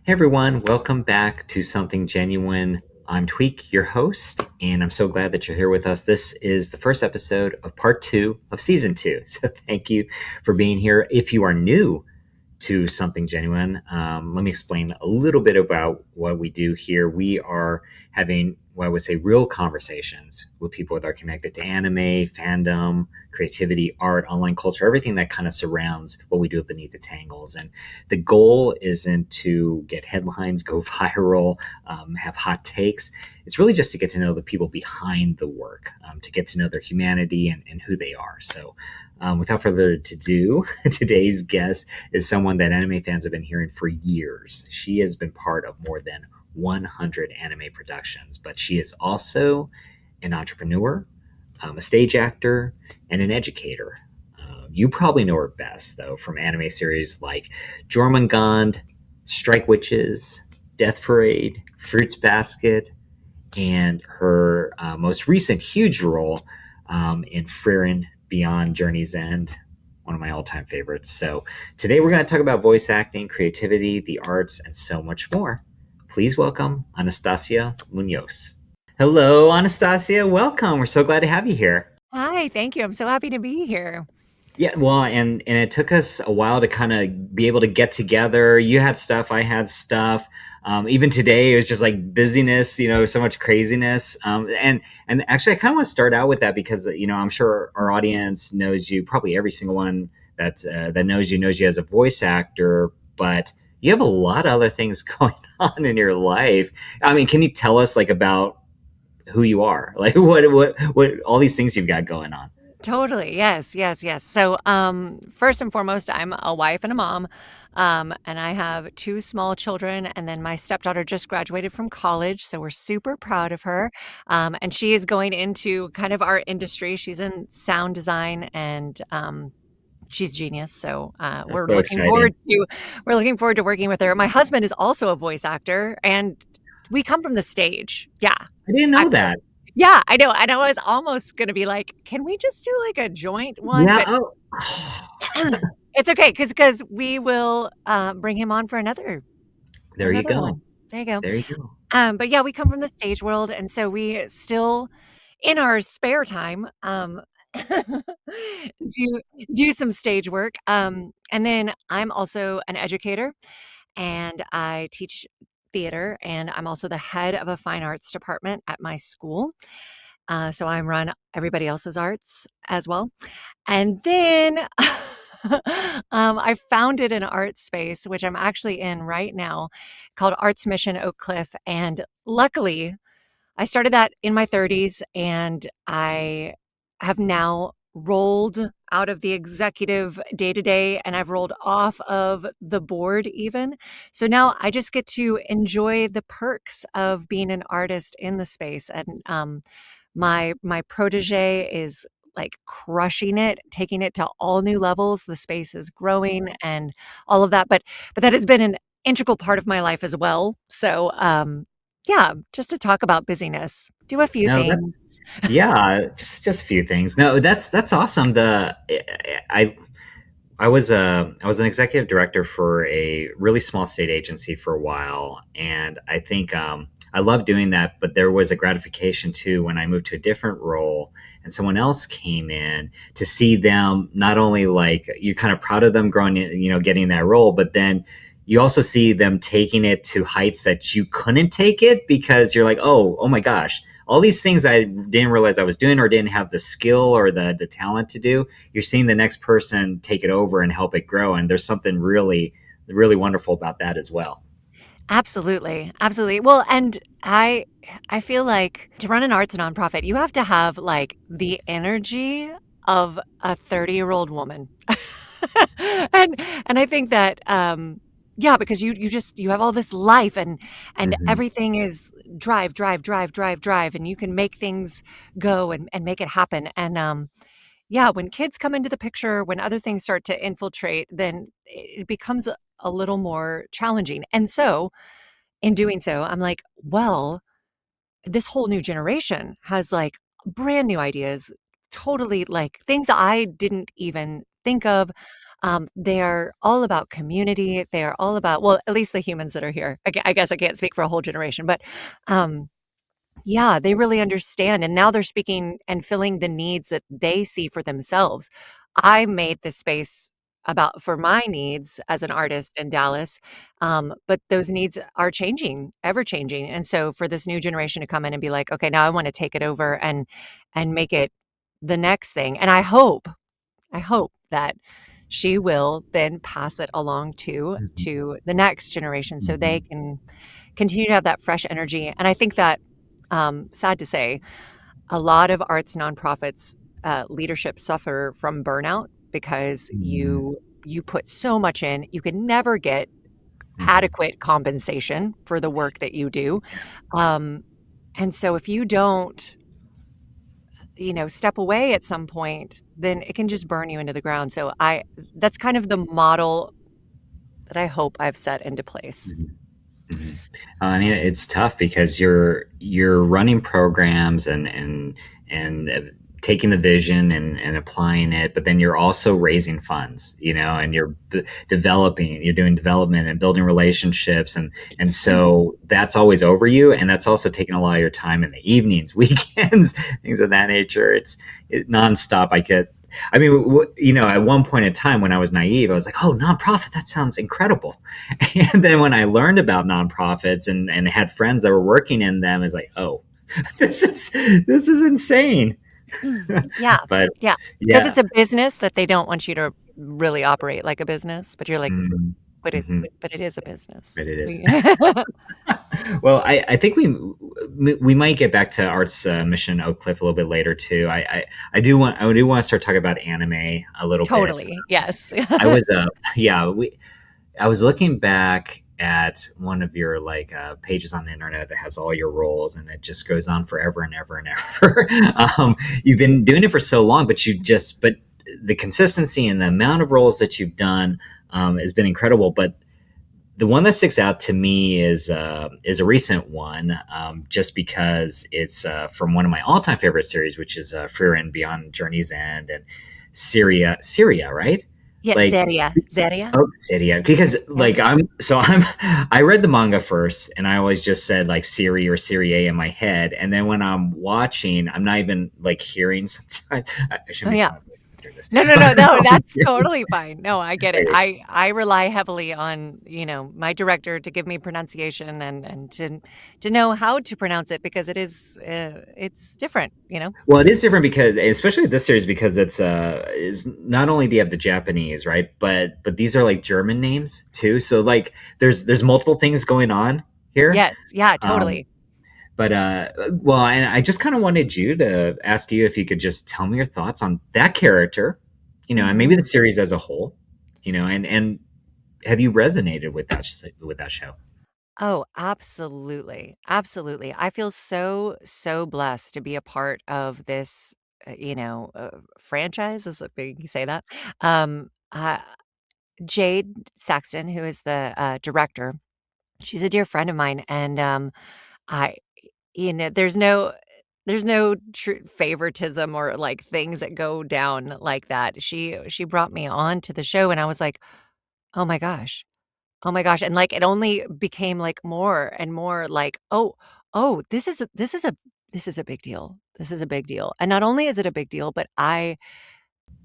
Hey everyone, welcome back to Something Genuine. I'm Tweak, your host, and I'm so glad that you're here with us. This is the first episode of part two of season two. So thank you for being here. If you are new to Something Genuine, let me explain a little bit about what we do here. We are having what I would say real conversations with people that are connected to anime, fandom, creativity, art, online culture, everything that kind of surrounds what we do beneath the tangles. And the goal isn't to get headlines, go viral, have hot takes. It's really just to get to know the people behind the work, to get to know their humanity and who they are. So without further ado, today's guest is someone that anime fans have been hearing for years. She has been part of more than 100 anime productions, but she is also an entrepreneur, a stage actor, and an educator. You probably know her best, though, from anime series like Jormungand, Strike Witches, Death Parade, Fruits Basket, and her most recent huge role in Frieren Beyond Journey's End, one of my all-time favorites. So today we're going to talk about voice acting, creativity, the arts, and so much more. Please welcome Anastasia Munoz. Hello, Anastasia. Welcome. We're so glad to have you here. Hi, thank you. I'm so happy to be here. Yeah, well, and it took us a while to kind of be able to get together. You had stuff, I had stuff. Even today, it was just like busyness, so much craziness. And actually, I kind of want to start out with that because I'm sure our audience knows you. Probably every single one that knows you as a voice actor, but you have a lot of other things going on in your life. I mean, can you tell us like about who you are, like what all these things you've got going on? Totally. Yes, yes, yes. So, first and foremost, I'm a wife and a mom, and I have two small children. And then my stepdaughter just graduated from college, so we're super proud of her. And she is going into kind of our industry. She's in sound design, and she's genius. So That's so exciting. we're looking forward to working with her. My husband is also a voice actor, and we come from the stage. Yeah. I didn't I know that. Yeah, I know, and I was almost gonna be like, "Can we just do, like, a joint one?" Yeah. But Oh, it's okay, because we will, bring him on for there you another go. one. There you go. There you go. But yeah, we come from the stage world, and so we still, in our spare time, do do some stage work, and then I'm also an educator, and I teach theater, and I'm also the head of a fine arts department at my school. So I run everybody else's arts as well. And then I founded an art space, which I'm actually in right now, called Arts Mission Oak Cliff. And luckily, I started that in my 30s, and I have now rolled out of the executive day to day, and I've rolled off of the board even. So now I just get to enjoy the perks of being an artist in the space. And my protege is like crushing it, taking it to all new levels. The space is growing and all of that. But that has been an integral part of my life as well. So yeah, just to talk about busyness, do a few No, that things. yeah, just a few things. No, that's awesome. I I was an executive director for a really small state agency for a while, and I think I love doing that. But there was a gratification too when I moved to a different role, and someone else came in to see them not only like you're kind of proud of them growing, getting that role, but then you also see them taking it to heights that you couldn't take it because you're like, oh my gosh, all these things I didn't realize I was doing or didn't have the skill or the talent to do, you're seeing the next person take it over and help it grow. And there's something really wonderful about that as well. Absolutely, absolutely. Well, and I feel like to run an arts nonprofit, you have to have like the energy of a 30-year-old woman. and and I think that yeah, because you have all this life, and Hmm. everything is drive, drive, drive, drive, drive, and you can make things go and make it happen. And yeah, when kids come into the picture, when other things start to infiltrate, then it becomes a little more challenging. And so, in doing so, I'm like, well, this whole new generation has like brand new ideas, totally like things I didn't even think of. They are all about community. They are all about, well, at least the humans that are here. I guess I can't speak for a whole generation, but um, yeah, they really understand. And now they're speaking and filling the needs that they see for themselves. I made this space about for my needs as an artist in Dallas. But those needs are changing, ever changing. And so for this new generation to come in and be like, okay, now I want to take it over and make it the next thing. And I hope that she will then pass it along Mhm. to the next generation so they Mhm. can continue to have that fresh energy. And I think that, sad to say, a lot of arts nonprofits leadership suffer from burnout because Mhm. you put so much in, you can never get Mhm. adequate compensation for the work that you do. Um, and so if you don't, step away at some point, then it can just burn you into the ground. So that's kind of the model that I hope I've set into place. Mhm. Mhm. I mean, it's tough because you're running programs and taking the vision and applying it, but then you're also raising funds, and you're doing development and building relationships, and so that's always over you, and that's also taking a lot of your time in the evenings, weekends, things of that nature. It's nonstop. I mean, at one point in time when I was naive, I was like, "Oh, nonprofit, that sounds incredible." And then when I learned about nonprofits and had friends that were working in them, it's like, oh, this is insane. Yeah, But yeah, because yeah. it's a business that they don't want you to really operate like a business, but you're like, Mm, but hmm. but it is a business. But it is. Well, I think we might get back to Art's mission Oak Cliff a little bit later too. I do want to start talking about anime a little bit. Totally, yes. I was yeah, I was looking back at one of your pages on the internet that has all your roles, and it just goes on forever and ever and ever. You've been doing it for so long, but the consistency and the amount of roles that you've done has been incredible. But the one that sticks out to me is a recent one, just because it's from one of my all time favorite series, which is Frieren Beyond Journey's End and Syria, right? Yeah, Like Zeria, Oh, Serie, because yeah. I read the manga first, and I always just said like Siri or Serie in my head, and then when I'm watching, I'm not even like hearing. Sometimes I Oh, shouldn't be yeah. telling people after this, No, no, but no, no, that's totally fine. No, I get it. right. I rely heavily on, my director to give me pronunciation and to know how to pronounce it because it's different, you know? Well, it is different because, especially with this series, because it's is not only do you have the Japanese, right, but these are like German names too. So like there's multiple things going on here. Yes, yeah, Um, totally. But well, and I just kind of wanted you to ask you if you could just tell me your thoughts on that character, and maybe Mhm. the series as a whole, and have you resonated with that show? Oh, absolutely. Absolutely. I feel so, so blessed to be a part of this, franchise, is it you can say that? Um, uh, Jade Saxton, who is the director, she's a dear friend of mine. And I, there's no favoritism or like things that go down like that. She brought me on to the show and I was like, oh my gosh. Oh my gosh, and, like, it only became, like, more and more like, "Oh, this is a big deal. This is a big deal." And not only is it a big deal, but I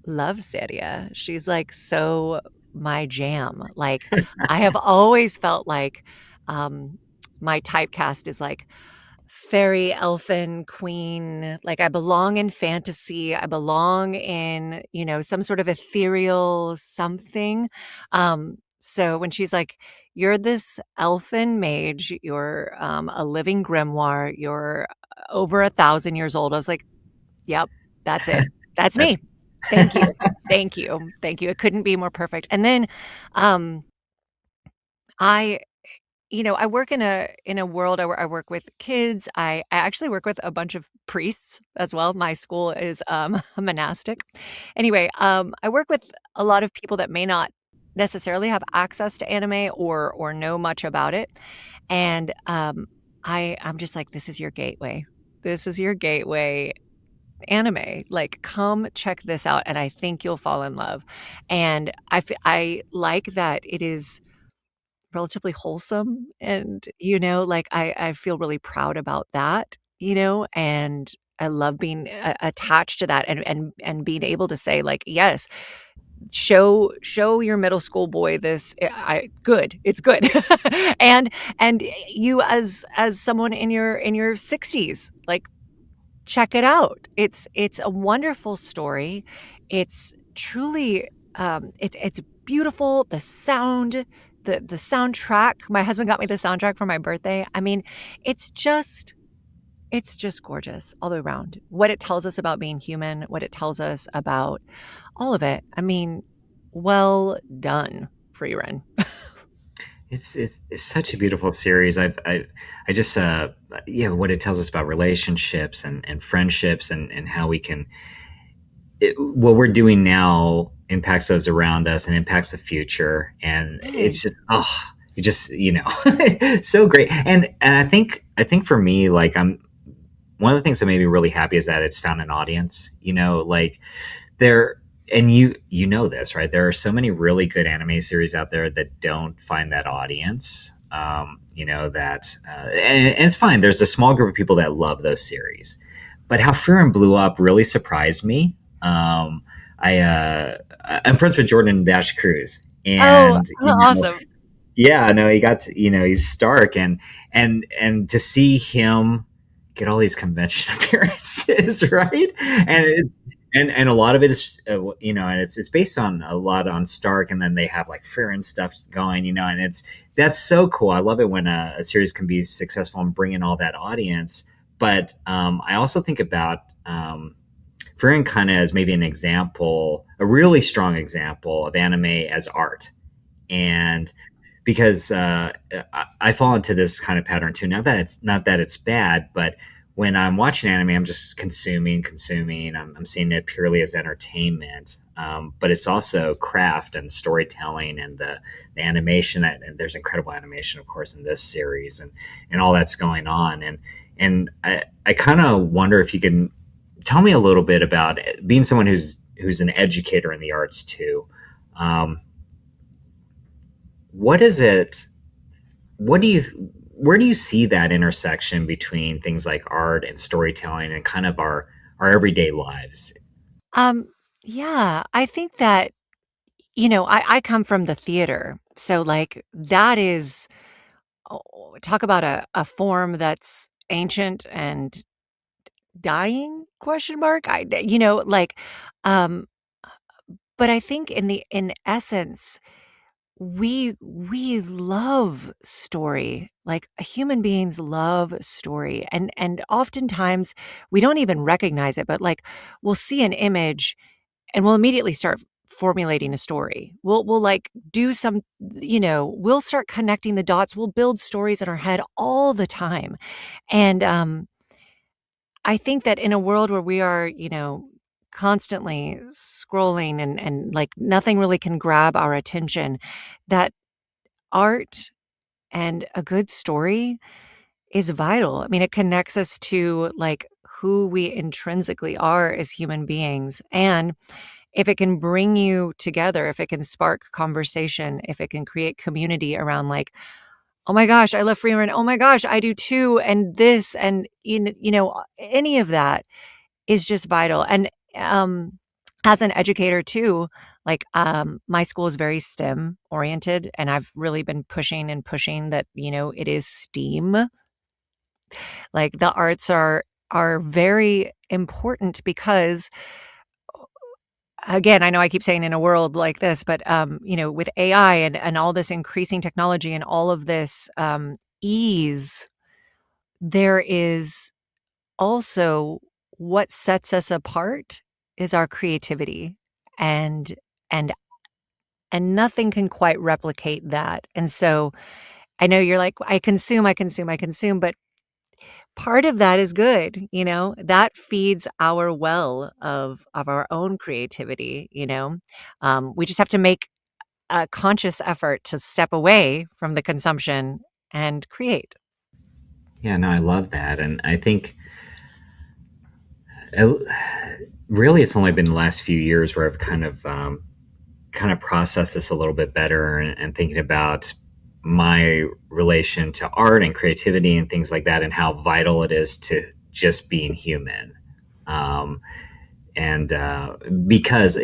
love Seria. She's, like, so my jam. Like, I have always felt like, um, my typecast is, like, fairy, elfin, queen, like, I belong in fantasy, I belong in, some sort of ethereal something, so when she's like, "You're this elfin mage, you're, a living grimoire, you're over 1,000 years old," I was like, "Yep, that's it. That's That's me. Thank you. Thank you. Thank you. It couldn't be more perfect." And then, um, I I work in a world I work with kids. I actually work with a bunch of priests as well. My school is, monastic. Anyway, I work with a lot of people that may not necessarily have access to anime or know much about it, and, I'm just like, "This is your gateway. This is your gateway anime. Like, come check this out, and I think you'll fall in love. And I like that it is relatively wholesome, and, like, I feel really proud about that, and I love being attached to that, and being able to say, like, yes, show your middle school boy this. Good, it's good. and and you, as someone in your 60s, like, check it out. It's a wonderful story. It's truly, it's beautiful. The sound, the soundtrack. My husband got me the soundtrack for my birthday. I mean, it's just it's just gorgeous all the way around. What it tells us about being human, what it tells us about all of it. I mean, well done, Frieren. It's such a beautiful series. I just yeah, what it tells us about relationships and friendships and how we can what we're doing now impacts those around us and impacts the future. And Right. it's just it just so great. And I think for me, like, I'm one of the things that made me really happy is that it's found an audience. Like, there, and you know this, right? There are so many really good anime series out there that don't find that audience. That and it's fine. There's a small group of people that love those series, but how Frieren blew up really surprised me. I'm friends with Jordan Dash Cruz, Oh, and awesome. yeah, no, he got he's Stark, and to see him get all these convention appearances, right? And it's and a lot of it is and it's based on a lot on Stark, and then they have like Frieren stuff going, and that's so cool. I love it when a series can be successful and bring in all that audience. But I also think about Frieren kind of as maybe an example, a really strong example of anime as art, and because I fall into this kind of pattern too. Now that it's not that it's bad, but when I'm watching anime, I'm just consuming. I'm seeing it purely as entertainment, but it's also craft and storytelling and the animation. And there's incredible animation, of course, in this series, and all that's going on. And I kind of wonder if you can tell me a little bit about being someone who's an educator in the arts too. Um, what is it what do you where do you see that intersection between things like art and storytelling and kind of our everyday lives? Um, yeah, I think that, I come from the theater. So, like, that is, talk about a form that's ancient and dying, question mark. Like, um, but I think in essence, we love story. Like, human beings love story. And oftentimes we don't even recognize it, but, like, we'll see an image and we'll immediately start formulating a story. We'll like do some, we'll start connecting the dots. We'll build stories in our head all the time. And I think that in a world where we are, constantly scrolling, and like nothing really can grab our attention, that art and a good story is vital. I mean, it connects us to, like, who we intrinsically are as human beings. And if it can bring you together, if it can spark conversation, if it can create community around, like, "Oh my gosh, I love Freeman. Oh my gosh, I do too," and this, and, any of that is just vital. And, as an educator too, like, my school is very STEM oriented, and I've really been pushing and pushing that, it is STEAM. Like, the arts are very important because, again, I know I keep saying in a world like this, but, with AI and all this increasing technology and all of this, ease, there is also what sets us apart is our creativity, and and and nothing can quite replicate that. And so I know you're like, I consume, but part of that is good, that feeds our well of our own creativity. We just have to make a conscious effort to step away from the consumption and create. Yeah, no, I love that, and I think Uh, Really, it's only been the last few years where I've kind of processed this a little bit better, and thinking about my relation to art and creativity and things like that, and how vital it is to just being human. Um, and Because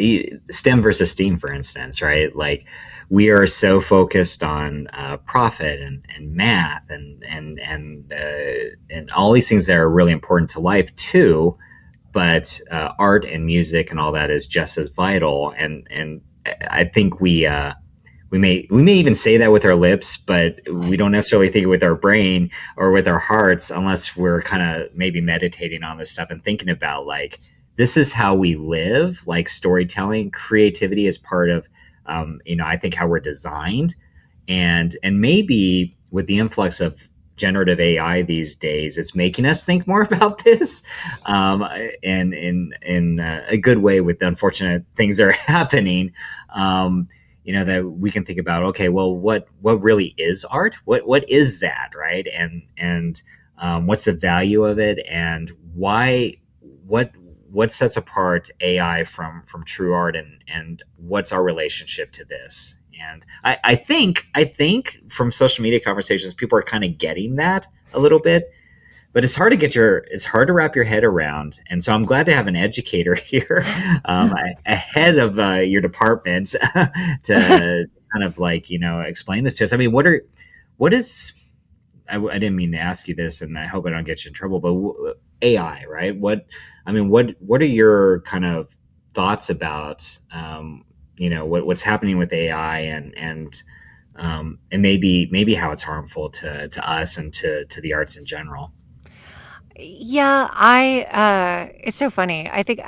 STEM versus STEAM, for instance, right? Like, we are so focused on profit and math and all these things that are really important to life too, but art and music and all that is just as vital. And I think we may even say that with our lips, but we don't necessarily think it with our brain or with our hearts, unless we're kind of maybe meditating on this stuff and thinking about, like, this is how we live. Like, storytelling, creativity is part of, I think, how we're designed. And maybe with the influx of generative AI these days, it's making us think more about this, and in a good way, with the unfortunate things that are happening. That we can think about, okay, well, what really is art? What is that, right? And what's the value of it, and why? What what sets apart AI from true art, and what's our relationship to this? And I think from social media conversations, people are kind of getting that a little bit, but it's hard to wrap your head around. And so I'm glad to have an educator here, ahead of your department, to kind of, like, explain this to us. I mean, what is I didn't mean to ask you this, and I hope I don't get you in trouble, but AI, right? What are your kind of thoughts about, what's happening with AI, and maybe how it's harmful to us and to the arts in general? Yeah, I it's so funny. I think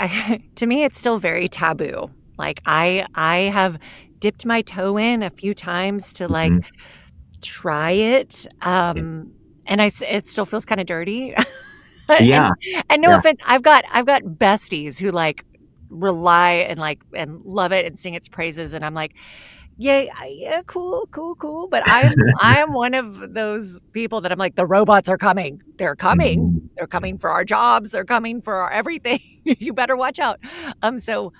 to me it's still very taboo. Like I have dipped my toe in a few times to like Mhm. try it. Yeah. And it still feels kind of dirty. and Yeah. and no Yeah. offense, I've got besties who like rely and love it and sing its praises, and I'm like, yeah, yeah, cool, cool, cool. But I'm one of those people that I'm like, the robots are coming. They're coming. Mhm. They're coming for our jobs. They're coming for our everything. You better watch out. So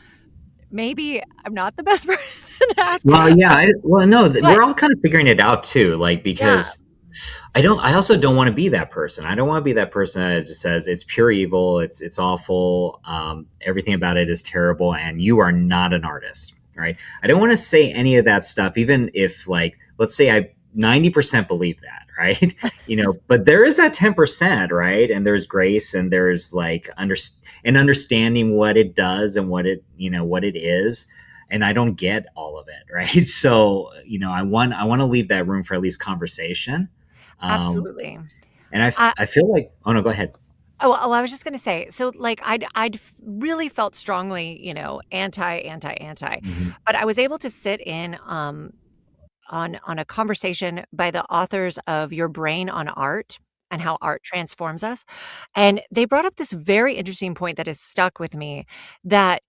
maybe I'm not the best person to ask. Well, yeah. Well, no, But we're all kind of figuring it out too. Like, yeah, because I also don't want to be that person. I don't want to be that person that just says it's pure evil, it's awful, everything about it is terrible, and you are not an artist, right? I don't want to say any of that stuff, even if, like, let's say I 90% believe that, right? But there is that 10%, right? And there's grace, and there's, like, understanding what it does and what it is. And I don't get all of it, right? So, I want to leave that room for at least conversation. um, absolutely. and I I feel like, oh no, go ahead. I was just gonna say, so like really felt strongly, anti, Mhm. but I was able to sit in on a conversation by the authors of Your Brain on Art and How Art Transforms Us. And they brought up this very interesting point that has stuck with me that,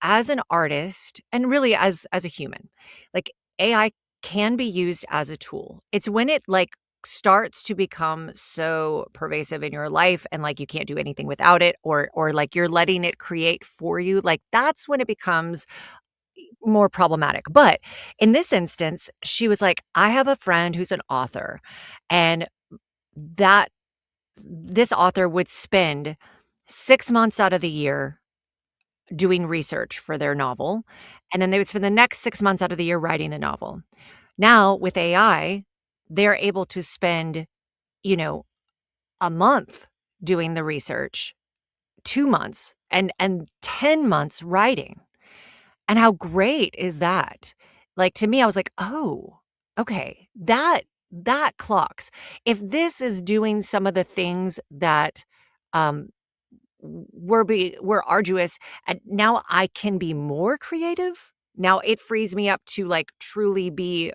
as an artist and really as a human, like AI can be used as a tool. It's when it like starts to become so pervasive in your life and like you can't do anything without it, or like you're letting it create for you, like that's when it becomes more problematic. But in this instance, she was like, I have a friend who's an author, and that this author would spend 6 months out of the year doing research for their novel, and then they would spend the next 6 months out of the year writing the novel. Now, with AI, they're able to spend, you know, a month doing the research, 2 months, and 10 months writing. And how great is that? Like, to me, I was like, "Oh, okay, that clocks." If this is doing some of the things that, um, were arduous, and now I can be more creative, now it frees me up to, like, truly be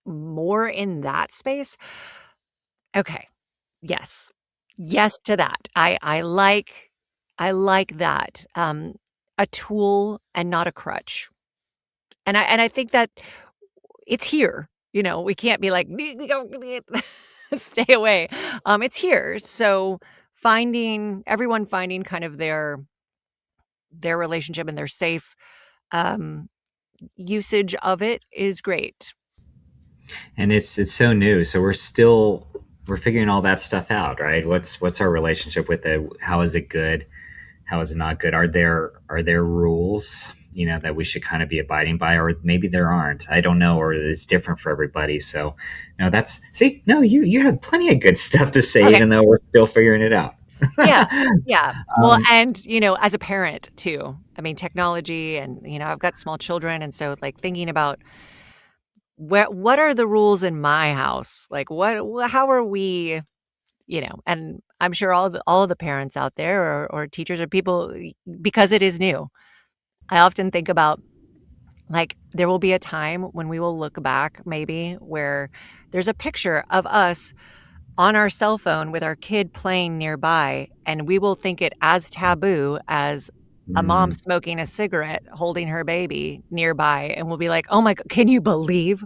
more in that space. Okay, yes. Yes to that. I like that, a tool and not a crutch. And I think that it's here, we can't be like, "Stay away." It's here, so everyone finding kind of their relationship and their safe um, usage of it is great. And it's so new, so we're figuring all that stuff out, right? What's our relationship with it? How is it good? How is it not good? Are there rules, that we should kind of be abiding by, or maybe there aren't? I don't know, or it's different for everybody. So, no, that's see, no, you have plenty of good stuff to say, Okay. even though we're still figuring it out. Yeah. Yeah. Well, um, and, as a parent too, I mean, technology and, I've got small children. And so like thinking about what are the rules in my house? Like how are we, and I'm sure all of the parents out there or teachers or people, because it is new. I often think about like there will be a time when we will look back maybe where there's a picture of us on our cell phone with our kid playing nearby, and we will think it as taboo as a mom mm, smoking a cigarette holding her baby nearby, and we'll be like, "Oh my god, can you believe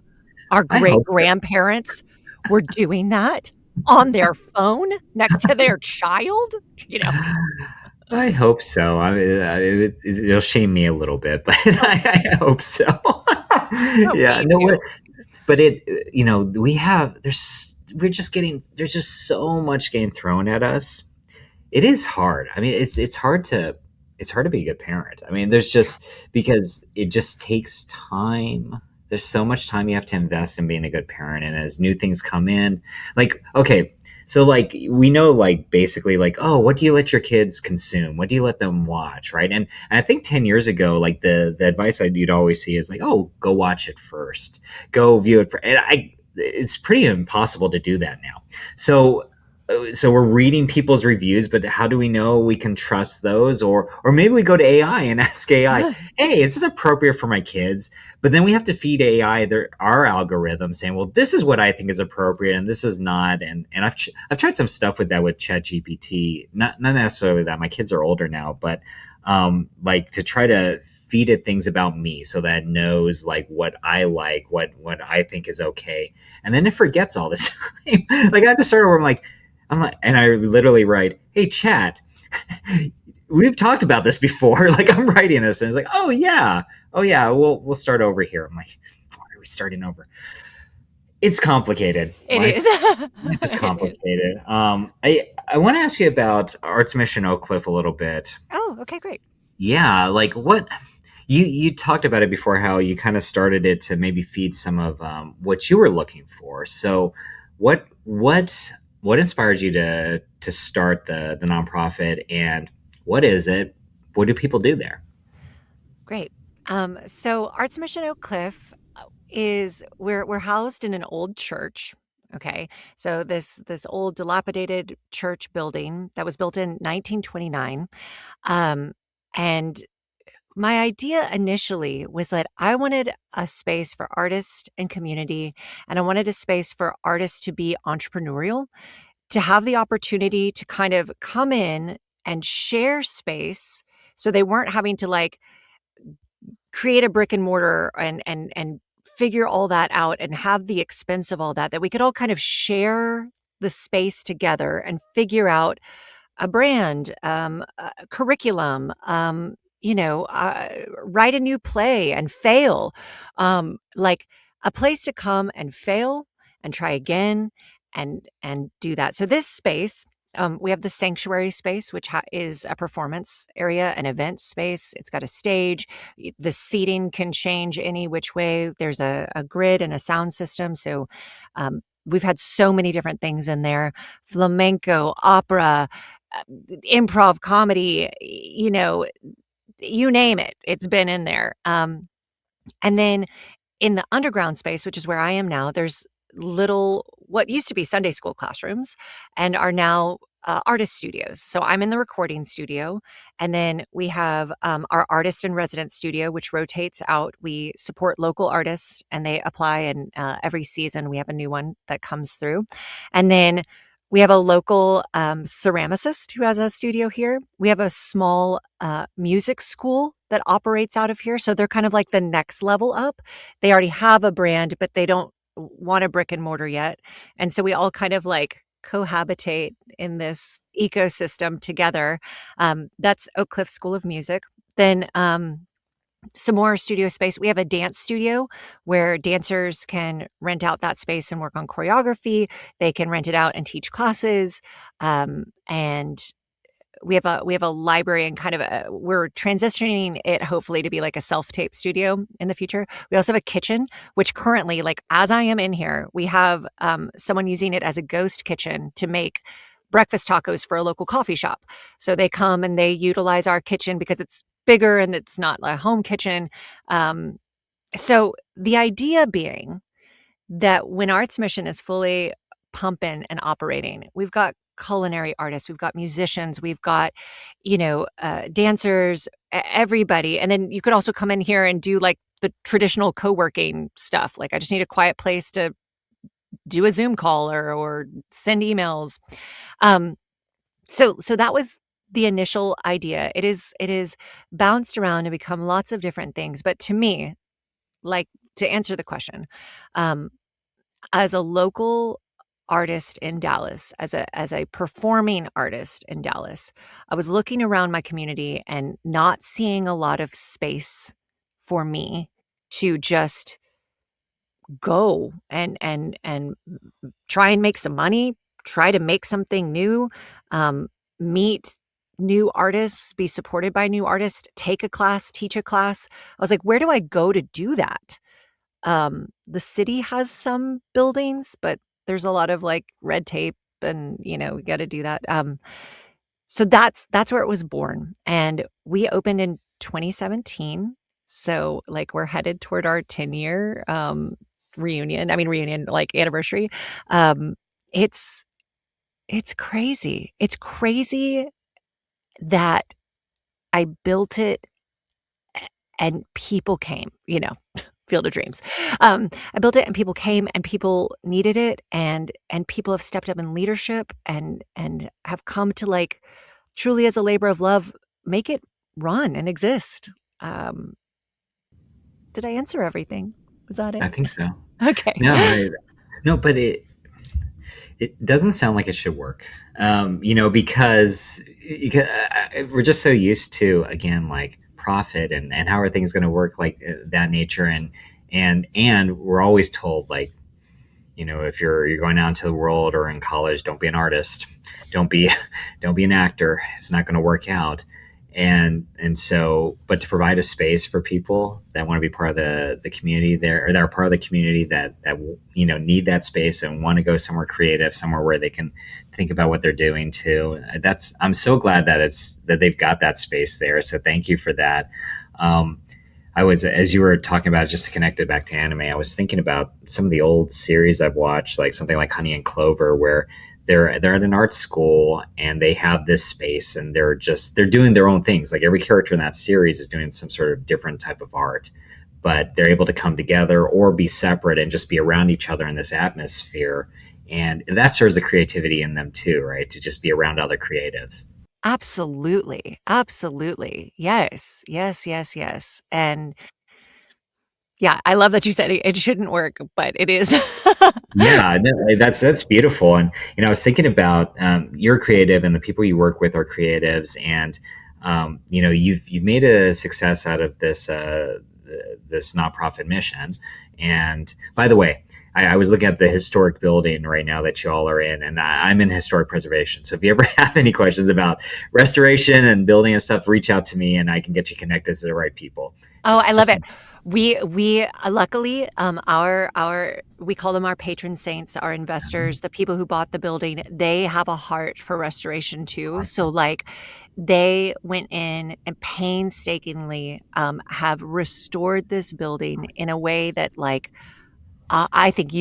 our I hope so. great-grandparents were doing that on their phone next to their child?" You know? I hope so. It'll shame me a little bit, but Oh, I hope so. oh, Yeah, me no, too. but there's just so much getting thrown at us. It is hard. I mean, it's hard to be a good parent. I mean, there's just because it just takes time. There's so much time you have to invest in being a good parent, and as new things come in, like okay, so like we know like basically like oh, what do you let your kids consume? What do you let them watch, right? And I think 10 years ago, like the advice you'd always see is like oh, go watch it first, go view it, and it's pretty impossible to do that now. So we're reading people's reviews, but how do we know we can trust those? Or maybe we go to AI and ask AI, "Hey, is this appropriate for my kids?" But then we have to feed AI our algorithm saying, "Well, this is what I think is appropriate, and this is not." And I've tried some stuff with that with ChatGPT. Not necessarily that my kids are older now, but like to try to feed it things about me so that it knows like what I think is okay, and then it forgets all the time. Like I have to start where I'm like, and I literally write, "Hey, chat, we've talked about this before." Like I'm writing this, and it's like, oh yeah, we'll start over here." I'm like, "Why are we starting over?" It's complicated. It is. Life is It is. complicated. I want to ask you about Arts Mission Oak Cliff a little bit. Oh, okay, great. Yeah, like what you talked about it before, how you kind of started it to maybe feed some of what you were looking for. So, what inspired you to start the nonprofit, and what is it? What do people do there? Great. So Arts Mission Oak Cliff is we're housed in an old church. Okay, so this old dilapidated church building that was built in 1929, and my idea initially was that I wanted a space for artists and community, and I wanted a space for artists to be entrepreneurial, to have the opportunity to kind of come in and share space, so they weren't having to like create a brick and mortar and figure all that out and have the expense of all that we could all kind of share the space together and figure out a brand, a curriculum, write a new play and fail, like a place to come and fail and try again and do that. So this space, we have the sanctuary space, which is a performance area, an event space. It's got a stage. The seating can change any which way. There's a grid and a sound system. So we've had so many different things in there: flamenco, opera, improv comedy, you name it, it's been in there. And then in the underground space, which is where I am now, there's little what used to be Sunday school classrooms and are now artist studios. So I'm in the recording studio, and then we have our artist in residence studio, which rotates out. We support local artists, and they apply, and every season we have a new one that comes through. And then we have a local ceramicist who has a studio here. We have a small music school that operates out of here. So they're kind of like the next level up. They already have a brand, but they don't want a brick and mortar yet. And so we all kind of like cohabitate in this ecosystem together. That's Oak Cliff School of Music. Then some more studio space. We have a dance studio where dancers can rent out that space and work on choreography. They can rent it out and teach classes. And we have a library and kind of we're transitioning it hopefully to be like a self-tape studio in the future. We also have a kitchen, which currently, like as I am in here, we have someone using it as a ghost kitchen to make breakfast tacos for a local coffee shop. So they come and they utilize our kitchen because it's bigger and it's not a home kitchen. So the idea being that when Arts Mission is fully pumping and operating, we've got culinary artists, we've got musicians, we've got, dancers, everybody. And then you could also come in here and do like the traditional co-working stuff. Like I just need a quiet place to do a Zoom call or send emails. So that was the initial idea. It is bounced around and become lots of different things. But to me, like to answer the question, as a local artist in Dallas, as a performing artist in Dallas, I was looking around my community and not seeing a lot of space for me to just go and try and make some money, try to make something new, meet new artists, be supported by new artists, take a class, teach a class. I was like, where do I go to do that? The city has some buildings, but there's a lot of like red tape and, we got to do that. So that's where it was born. And we opened in 2017. So like we're headed toward our 10-year reunion, like anniversary. It's crazy. It's crazy that I built it and people came, Field of Dreams. I built it and people came and people needed it and people have stepped up in leadership and have come to like truly as a labor of love, make it run and exist. Did I answer everything? Was that I it? think so. Okay. No, no, but it doesn't sound like it should work. Because we're just so used to, again, like profit and how are things going to work, like that nature, and we're always told, like, if you're going out into the world or in college, don't be an artist, don't be don't be an actor, it's not going to work out. And so, but to provide a space for people that want to be part of the community there, or that are part of the community that need that space and want to go somewhere creative, somewhere where they can think about what they're doing too. I'm so glad that they've got that space there. So thank you for that. I was, as you were talking about, just to connect it back to anime, I was thinking about some of the old series I've watched, like something like Honey and Clover, where they're at an art school and they have this space and they're doing their own things. Like every character in that series is doing some sort of different type of art, but they're able to come together or be separate and just be around each other in this atmosphere. And that serves the creativity in them too, right? To just be around other creatives. Absolutely. Absolutely. Yes. Yes. Yes. Yes. And yeah, I love that you said it shouldn't work, but it is. Yeah, no, that's beautiful. And I was thinking about you're creative, and the people you work with are creatives, and you've made a success out of this nonprofit mission. And by the way, I was looking at the historic building right now that you all are in, and I'm in historic preservation. So if you ever have any questions about restoration and building and stuff, reach out to me, and I can get you connected to the right people. Oh, I love it. We luckily our we call them our patron saints, our investors, the people who bought the building, they have a heart for restoration too. So like they went in and painstakingly have restored this building in a way that like I think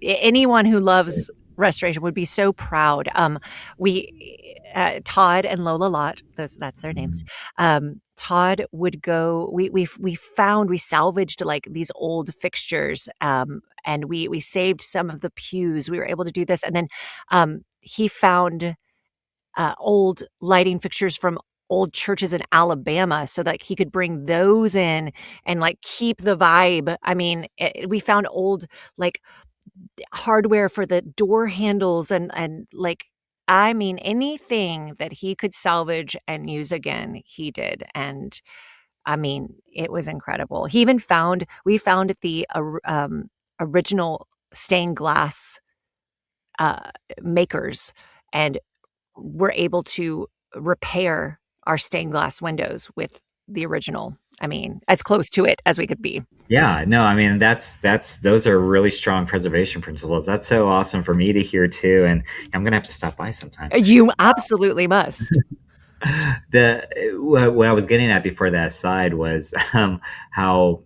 anyone who loves restoration would be so proud. We Todd and Lola Lott, that's their names. Todd would go. We salvaged like these old fixtures, and we saved some of the pews. We were able to do this, and then he found old lighting fixtures from old churches in Alabama so that he could bring those in and like keep the vibe. I mean, we found old like hardware for the door handles and like, I mean, anything that he could salvage and use again, he did. And I mean, it was incredible. We found the original stained glass uh, makers, and were able to repair our stained glass windows with the original. I mean, as close to it as we could be. Yeah, no, I mean that's those are really strong preservation principles. That's so awesome for me to hear too, and I'm gonna have to stop by sometime. You absolutely must. The what I was getting at before that aside was how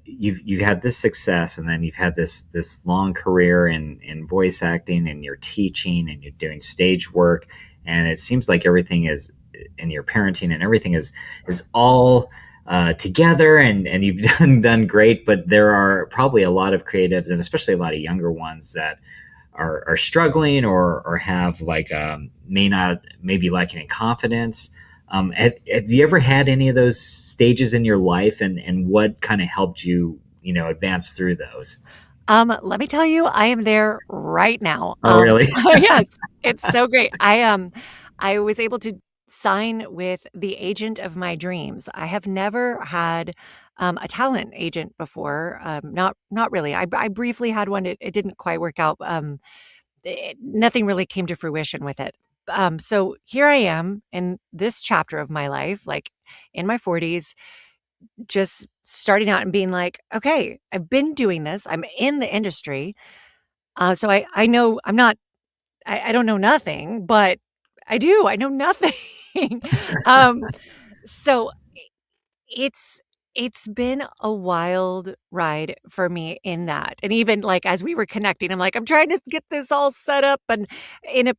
you've had this success, and then you've had this long career in voice acting, and you're teaching, and you're doing stage work, and it seems like everything is in your parenting and everything is all together, and you've done great. But there are probably a lot of creatives, and especially a lot of younger ones that are struggling or have like may not maybe lacking in confidence. Have you ever had any of those stages in your life, and what kind of helped you advance through those? Let me tell you, I am there right now. Oh, really? Yes, it's so great. I was able to sign with the agent of my dreams. I have never had a talent agent before. Not really. I briefly had one. It didn't quite work out. Nothing really came to fruition with it. So here I am in this chapter of my life, like in my 40s, just starting out and being like, okay, I've been doing this. I'm in the industry. So I know I'm not, I don't know nothing, but I know nothing. um, so it's, it's been a wild ride for me in that. And even like as we were connecting, I'm like, I'm trying to get this all set up. And in a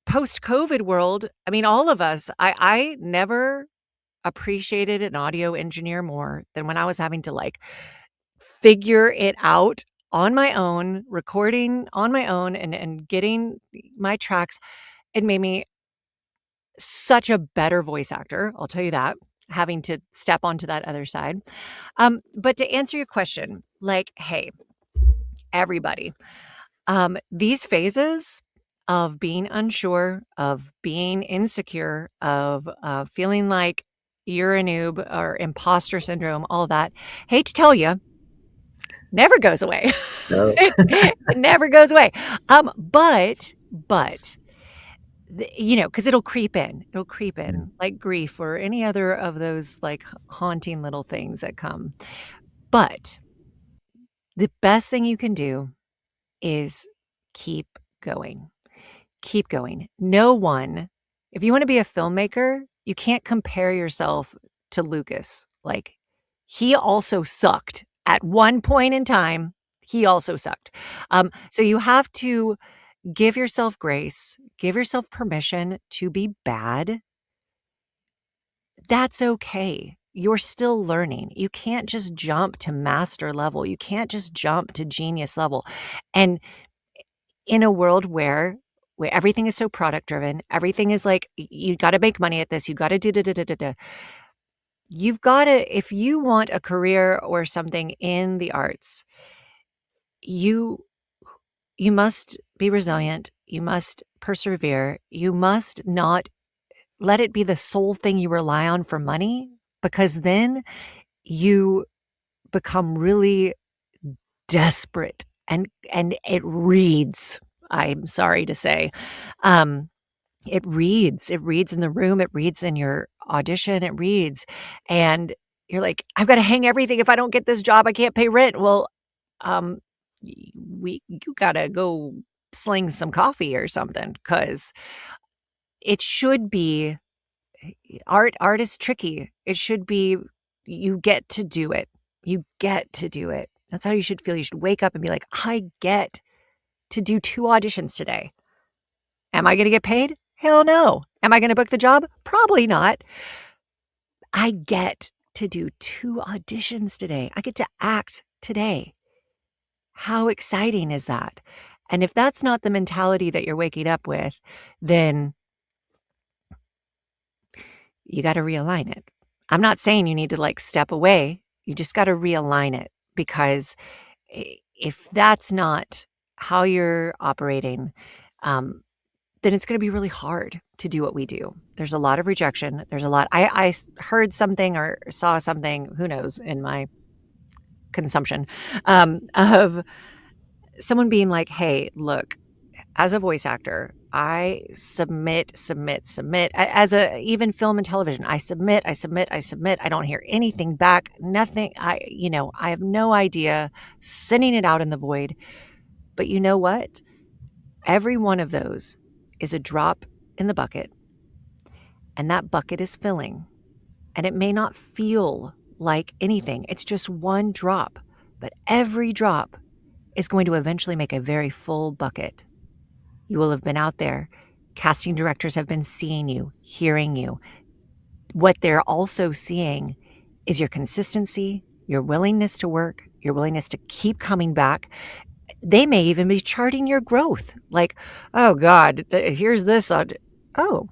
post COVID world, I mean, all of us, I never appreciated an audio engineer more than when I was having to like figure it out on my own, recording on my own and getting my tracks. It made me such a better voice actor, I'll tell you that, having to step onto that other side. But to answer your question, like, hey, everybody, these phases of being unsure, of being insecure, of feeling like you're a noob or imposter syndrome, all that, hate to tell you, never goes away. No. It never goes away. But because it'll creep in. It'll creep in like grief or any other of those like haunting little things that come. But the best thing you can do is keep going. Keep going. No one, if you want to be a filmmaker, you can't compare yourself to Lucas. Like, he also sucked at one point in time. He also sucked. So you have to give yourself grace, give yourself permission to be bad. That's okay. You're still learning. You can't just jump to master level. You can't just jump to genius level. And in a world where everything is so product driven, everything is like, you got to make money at this, you got to do da da da da da. You've got to, if you want a career or something in the arts, you you must be resilient, you must persevere, you must not let it be the sole thing you rely on for money, because then you become really desperate and it reads, I'm sorry to say. Um, it reads in the room, it reads in your audition, it reads, and you're like, "I've gotta hang everything. If I don't get this job, I can't pay rent." Well, um, you gotta go sling some coffee or something, because it should be art is tricky. It should be you get to do it. You get to do it. That's how you should feel. You should wake up and be like, "I get to do 2 auditions today. Am I gonna get paid? Hell no. Am I gonna book the job? Probably not. I get to do 2 auditions today. I get to act today. How exciting is that?" And if that's not the mentality that you're waking up with, then you gotta realign it. I'm not saying you need to, like, step away. You just gotta realign it, because if that's not how you're operating, then it's going to be really hard to do what we do. There's a lot of rejection. There's a lot. I heard something or saw something, who knows, in my consumption, of someone being like, hey, look, as a voice actor, I submit. As a even film and television, I submit. I don't hear anything back. Nothing. I have no idea. Sending it out in the void. But you know what? Every one of those is a drop in the bucket, and that bucket is filling. And it may not feel like anything. It's just one drop, but every drop is going to eventually make a very full bucket. You will have been out there. Casting directors have been seeing you, hearing you. What they're also seeing is your consistency, your willingness to work, your willingness to keep coming back. They may even be charting your growth. Like, oh God, here's this. Oh,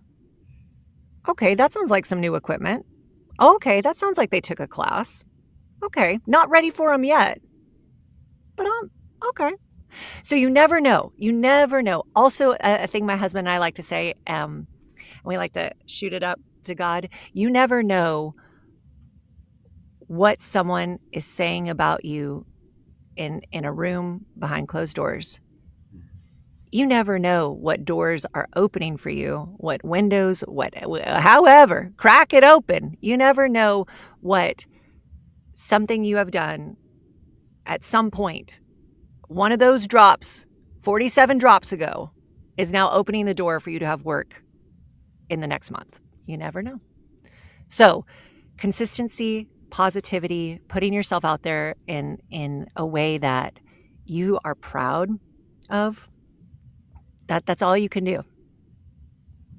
okay, that sounds like some new equipment. Okay, that sounds like they took a class. Okay, not ready for them yet. But okay. So you never know. You never know. Also, a thing my husband and I like to say, and we like to shoot it up to God, you never know what someone is saying about you in a room behind closed doors. You never know what doors are opening for you, what windows, however, crack it open. You never know what something you have done at some point. One of those drops, 47 drops ago, is now opening the door for you to have work in the next month. You never know. So, consistency, positivity, putting yourself out there in a way that you are proud of, that's all you can do.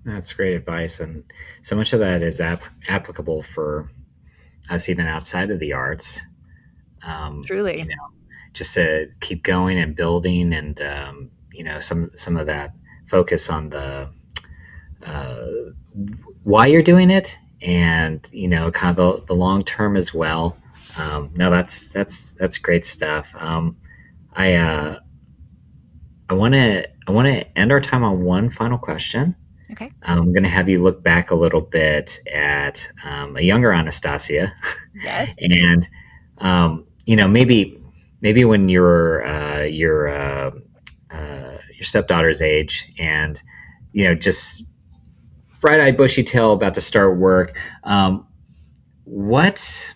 That's great advice. And so much of that is applicable for us even outside of the arts. Truly. Just to keep going and building, and some of that focus on the uh, why you're doing it, and kind of the long term as well. No, that's great stuff. I want to end our time on one final question. Okay. I'm going to have you look back a little bit at a younger Anastasia. Yes. And maybe when you're your stepdaughter's age, and just bright-eyed, bushy-tail, about to start work. What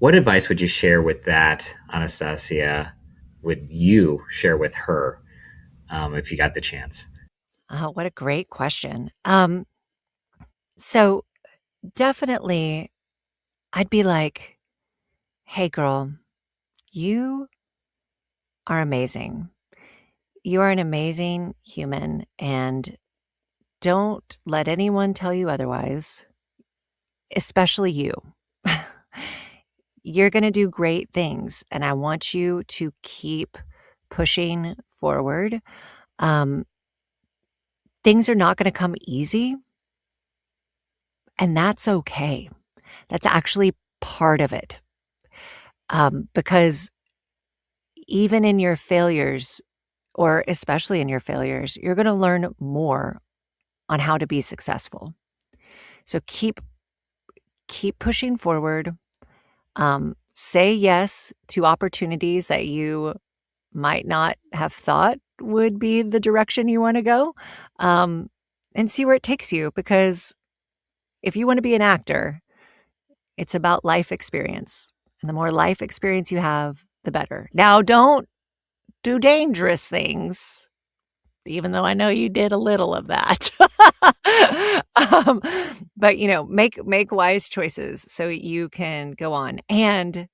advice would you share with that Anastasia? Would you share with her, if you got the chance? Oh, what a great question. So definitely I'd be like, hey girl, you are amazing. You are an amazing human, and don't let anyone tell you otherwise, especially you. You're going to do great things, and I want you to keep pushing forward. Um, Things are not going to come easy, and that's okay. That's actually part of it. Because even in your failures, or especially in your failures, you're going to learn more on how to be successful. So keep pushing forward. Say yes to opportunities that you might not have thought would be the direction you want to go, and see where it takes you. Because if you want to be an actor, it's about life experience. And the more life experience you have, the better. Now, don't do dangerous things, even though I know you did a little of that. But make wise choices so you can go on. And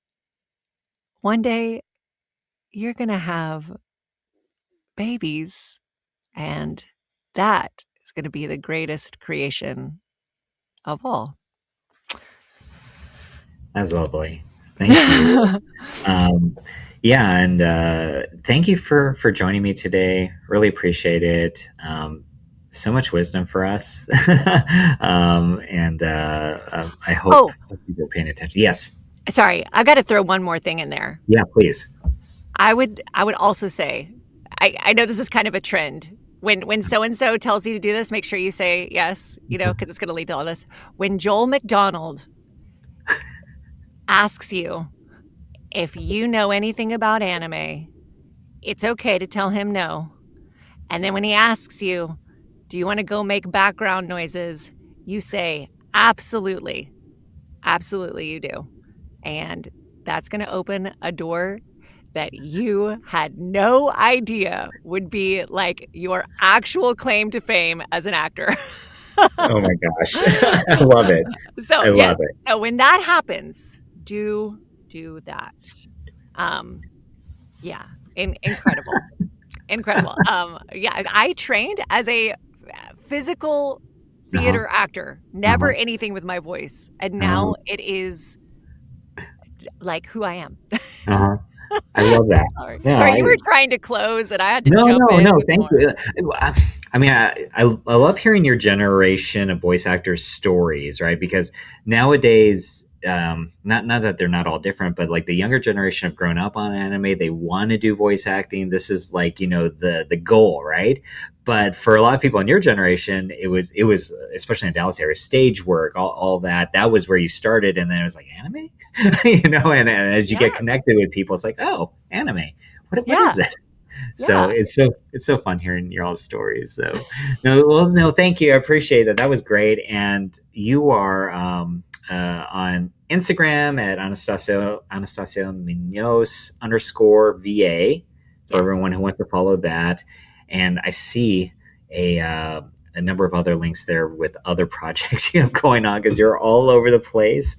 one day you're going to have babies, and that is going to be the greatest creation of all. That's lovely. Thank you. Yeah, and thank you for joining me today. Really appreciate it. So much wisdom for us, and I hope people are paying attention. Yes. Sorry, I got to throw one more thing in there. Yeah, please. I would also say, I know this is kind of a trend. When so and so tells you to do this, make sure you say yes, because it's going to lead to all this. When Joel McDonald asks you if you know anything about anime, it's okay to tell him no. And then when he asks you, do you want to go make background noises? You say, absolutely. Absolutely, you do. And that's going to open a door that you had no idea would be like your actual claim to fame as an actor. Oh my gosh. I love it. So, I yes. love it. So when that happens, do that. Um yeah, incredible. Incredible. Yeah, I trained as a physical Uh-huh. theater actor, never Uh-huh. anything with my voice. And Uh-huh. now it is like who I am. Uh-huh. I love that. Sorry. No, Sorry, you were trying to close and I had to no, jump no, in no. with Thank more. you. I mean, I love hearing your generation of voice actors' stories, right? Because nowadays, not that they're not all different, but like the younger generation have grown up on anime, they want to do voice acting. This is like the goal, right? But for a lot of people in your generation, it was especially in Dallas area stage work, all that. That was where you started, and then it was like anime, and as you Yeah. get connected with people, it's like, oh, anime. What is Yeah. this? So Yeah. it's so fun hearing your all stories. So no, well, no, thank you. I appreciate that. That was great. And you are on Instagram at Anastasia Munoz underscore VA for Yes. everyone who wants to follow that. And I see a uh, a number of other links there with other projects you have going on because you're all over the place.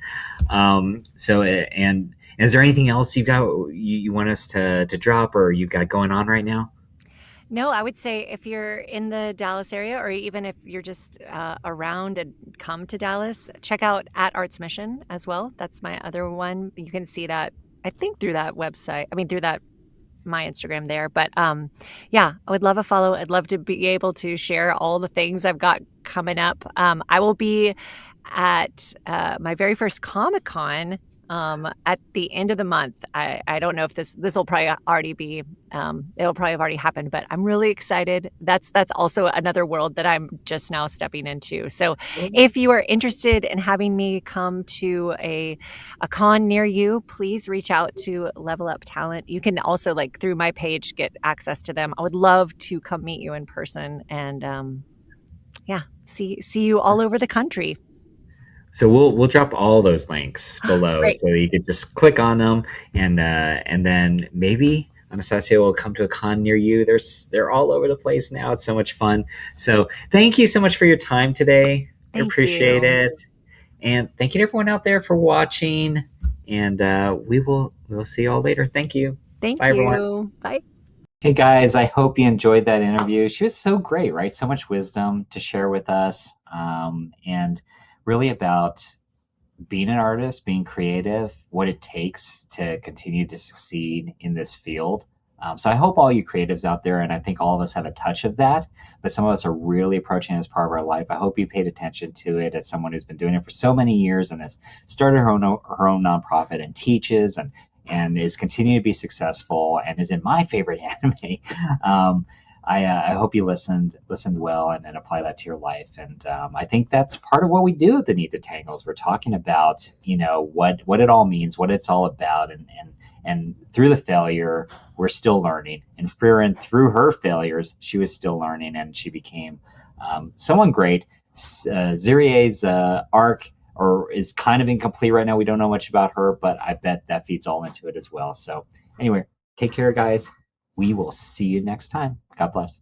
And is there anything else you want us to drop or you've got going on right now? No, I would say if you're in the Dallas area, or even if you're just around and come to Dallas, check out at Arts Mission as well. That's my other one. You can see that, I think, through that website. I mean, through that my Instagram there. But yeah, I would love a follow. I'd love to be able to share all the things I've got coming up. I will be at my very first Comic Con at the end of the month. I don't know if this will probably already be it'll probably have already happened, but I'm really excited. That's also another world that I'm just now stepping into. So if you are interested in having me come to a con near you, please reach out to Level Up Talent. You can also, like, through my page, get access to them. I would love to come meet you in person and yeah, see you all over the country. So we'll drop all those links below Great. so that you can just click on them and then maybe Anastasia will come to a con near you. They're all over the place now. It's so much fun. So thank you so much for your time today. I Thank appreciate you. it. And thank you to everyone out there for watching. And we will see you all later. Thank you. Thank Bye everyone. you. Bye. Hey guys, I hope you enjoyed that interview. She was so great, right? So much wisdom to share with us, and really about being an artist, being creative, what it takes to continue to succeed in this field. So I hope all you creatives out there, and I think all of us have a touch of that, but some of us are really approaching it as part of our life. I hope you paid attention to it as someone who's been doing it for so many years and has started her own nonprofit and teaches and is continuing to be successful and is in my favorite anime. Um, I hope you listened well and apply that to your life. And I think that's part of what we do at the Need the Tangles. We're talking about what it all means, what it's all about, and through the failure, we're still learning. And Frieren, through her failures, she was still learning, and she became someone great. Serie's arc or is kind of incomplete right now. We don't know much about her, but I bet that feeds all into it as well. So anyway, take care, guys. We will see you next time. God bless.